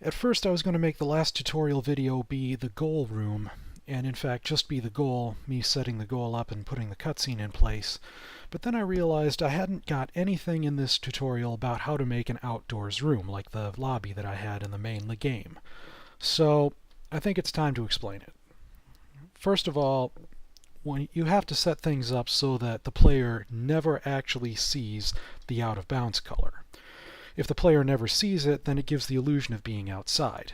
At first I was going to make the last tutorial video be the goal room, and in fact just be the goal, me setting the goal up and putting the cutscene in place. But then I realized I hadn't got anything in this tutorial about how to make an outdoors room, like the lobby that I had in the main game. So I think it's time to explain it. First of all, you have to set things up so that the player never actually sees the out of bounds color. If the player never sees it, then it gives the illusion of being outside.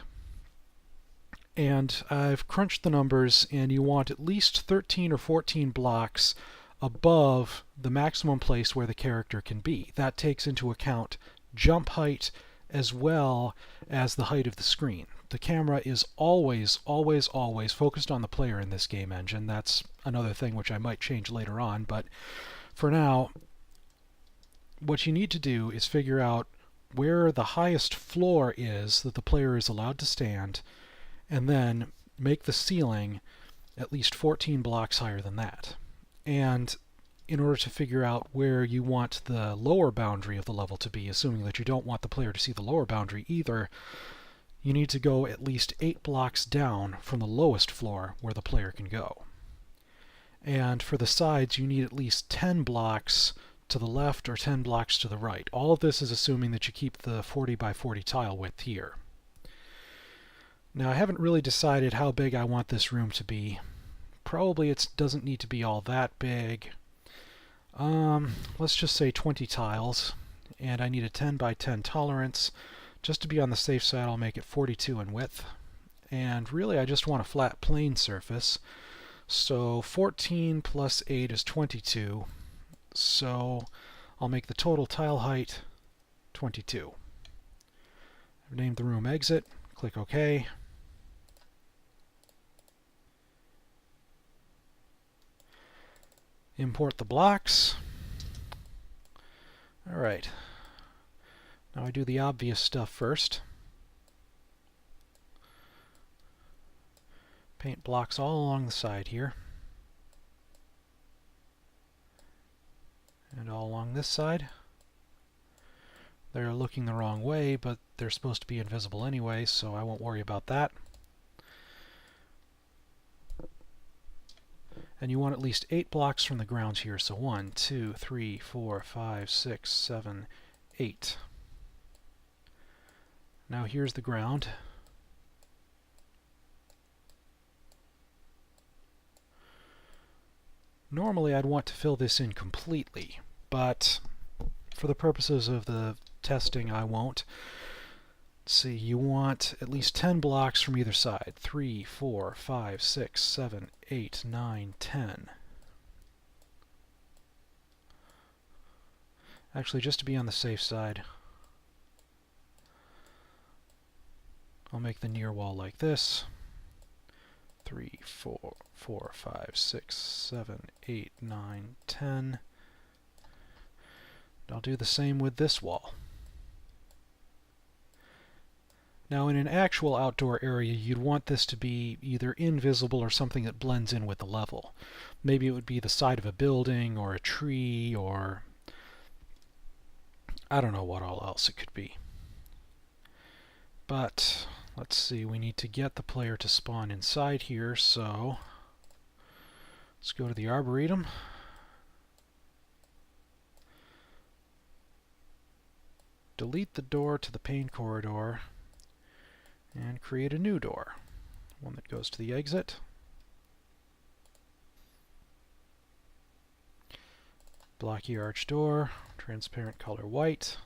And I've crunched the numbers, and you want at least 13 or 14 blocks above the maximum place where the character can be. That takes into account jump height as well as the height of the screen. The camera is always, always, always focused on the player in this game engine. That's another thing which I might change later on, but for now, what you need to do is figure out where the highest floor is that the player is allowed to stand, and then make the ceiling at least 14 blocks higher than that. And in order to figure out where you want the lower boundary of the level to be, assuming that you don't want the player to see the lower boundary either, you need to go at least 8 blocks down from the lowest floor where the player can go. And for the sides, you need at least 10 blocks to the left or 10 blocks to the right. All of this is assuming that you keep the 40 by 40 tile width here. Now I haven't really decided how big I want this room to be. Probably it doesn't need to be all that big. Let's just say 20 tiles, and I need a 10 by 10 tolerance. Just to be on the safe side, I'll make it 42 in width. And really I just want a flat plane surface. So 14 plus 8 is 22. So I'll make the total tile height 22. I've named the room exit. Click OK. Import the blocks. Alright. Now I do the obvious stuff first. Paint blocks all along the side here. And all along this side. They're looking the wrong way, but they're supposed to be invisible anyway, so I won't worry about that. And you want at least 8 blocks from the ground here, so 1, 2, 3, 4, 5, 6, 7, 8. Now here's the ground. Normally I'd want to fill this in completely, but for the purposes of the testing I won't. Let's see, you want at least 10 blocks from either side. 3, 4, 5, 6, 7, 8, 9, 10. Actually, just to be on the safe side, I'll make the near wall like this. 3, 4, 5, 6, 7, 8, 9, 10. I'll do the same with this wall. Now in an actual outdoor area, you'd want this to be either invisible or something that blends in with the level. Maybe it would be the side of a building or a tree, or I don't know what all else it could be. But let's see, we need to get the player to spawn inside here, so let's go to the Arboretum. Delete the door to the paint corridor and create a new door, one that goes to the exit. Blocky arch door, transparent color white.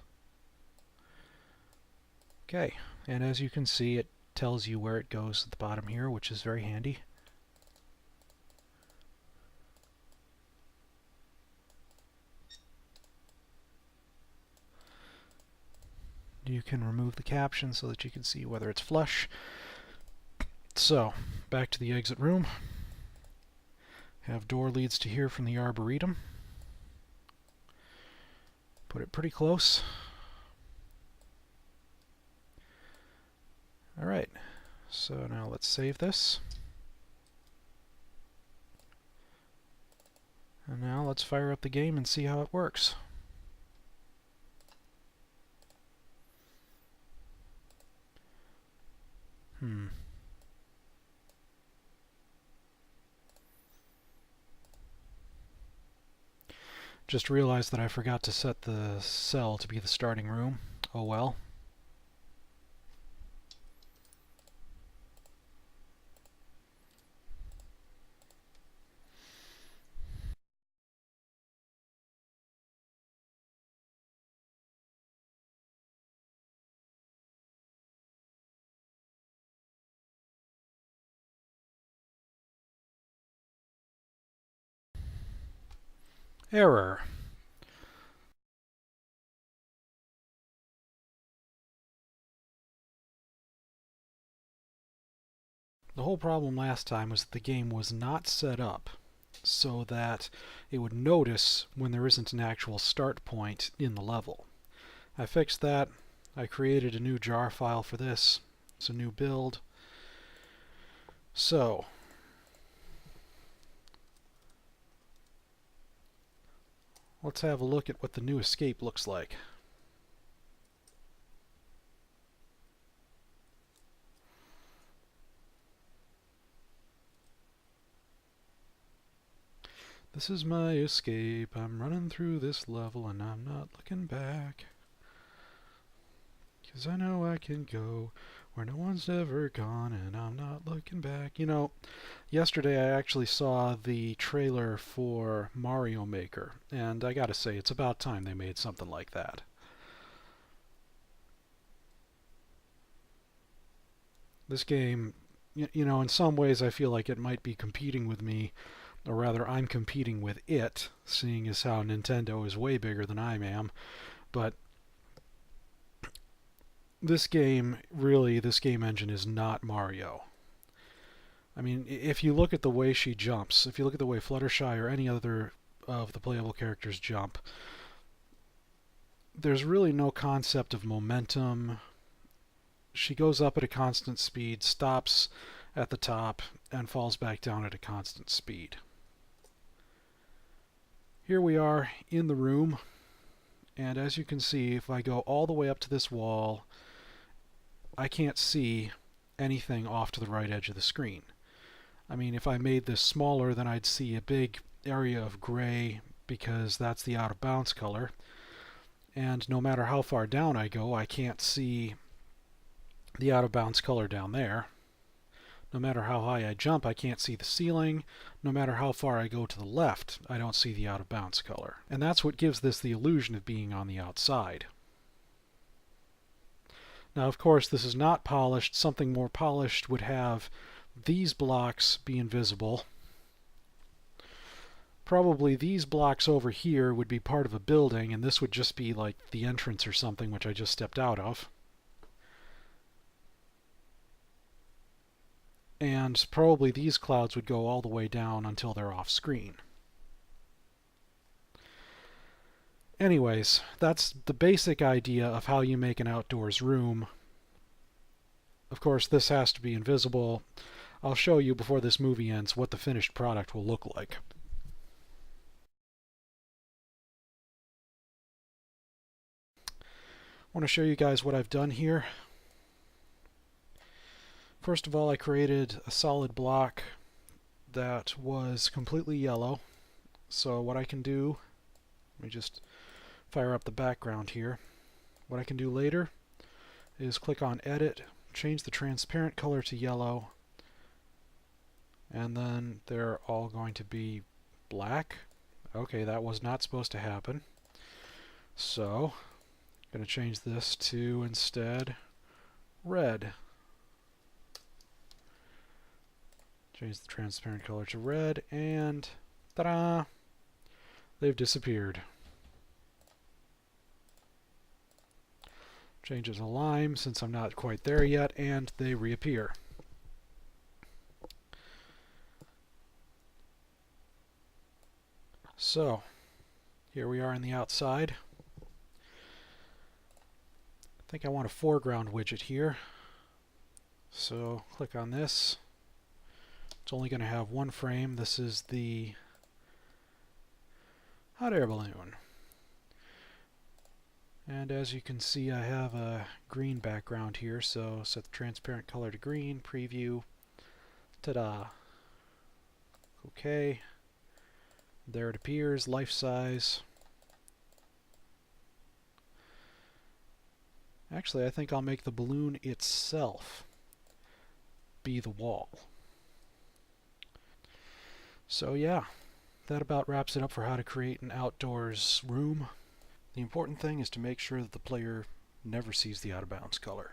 Okay, and as you can see, it tells you where it goes at the bottom here, which is very handy. You can remove the caption so that you can see whether it's flush. So, back to the exit room. Have door leads to here from the Arboretum. Put it pretty close. Alright, so now let's save this. And now let's fire up the game and see how it works. Hmm. Just realized that I forgot to set the cell to be the starting room. Oh well. Error. The whole problem last time was that the game was not set up so that it would notice when there isn't an actual start point in the level. I fixed that. I created a new jar file for this. It's a new build. So, let's have a look at what the new escape looks like. This is my escape. I'm running through this level and I'm not looking back. 'Cause I know I can go where no one's ever gone and I'm not looking back. You know, yesterday I actually saw the trailer for Mario Maker, and I gotta say, it's about time they made something like that. This game, you know, in some ways I feel like it might be competing with me, or rather I'm competing with it, seeing as how Nintendo is way bigger than I am. But this game, really, this game engine is not Mario. I mean, if you look at the way she jumps, if you look at the way Fluttershy or any other of the playable characters jump, there's really no concept of momentum. She goes up at a constant speed, stops at the top, and falls back down at a constant speed. Here we are in the room, and as you can see, if I go all the way up to this wall, I can't see anything off to the right edge of the screen. I mean, if I made this smaller, then I'd see a big area of gray because that's the out of bounds color. And no matter how far down I go, I can't see the out of bounds color down there. No matter how high I jump, I can't see the ceiling. No matter how far I go to the left, I don't see the out of bounds color. And that's what gives this the illusion of being on the outside. Now, of course, this is not polished. Something more polished would have these blocks be invisible. Probably these blocks over here would be part of a building, and this would just be like the entrance or something, which I just stepped out of. And probably these clouds would go all the way down until they're off screen. Anyways, that's the basic idea of how you make an outdoors room. Of course, this has to be invisible. I'll show you before this movie ends what the finished product will look like. I want to show you guys what I've done here. First of all, I created a solid block that was completely yellow. So what I can do, let me just fire up the background here. What I can do later is click on Edit, change the transparent color to yellow, and then they're all going to be black. Okay, that was not supposed to happen. So, I'm going to change this to instead red. Change the transparent color to red, and ta-da! They've disappeared. Change it to lime since I'm not quite there yet, and they reappear. So, here we are in the outside. I think I want a foreground widget here. So, click on this. It's only going to have one frame. This is the hot air balloon. And as you can see, I have a green background here, so set the transparent color to green, preview, ta-da. Okay, there it appears, life size. Actually, I think I'll make the balloon itself be the wall. So yeah, that about wraps it up for how to create an outdoors room. The important thing is to make sure that the player never sees the out of bounds color.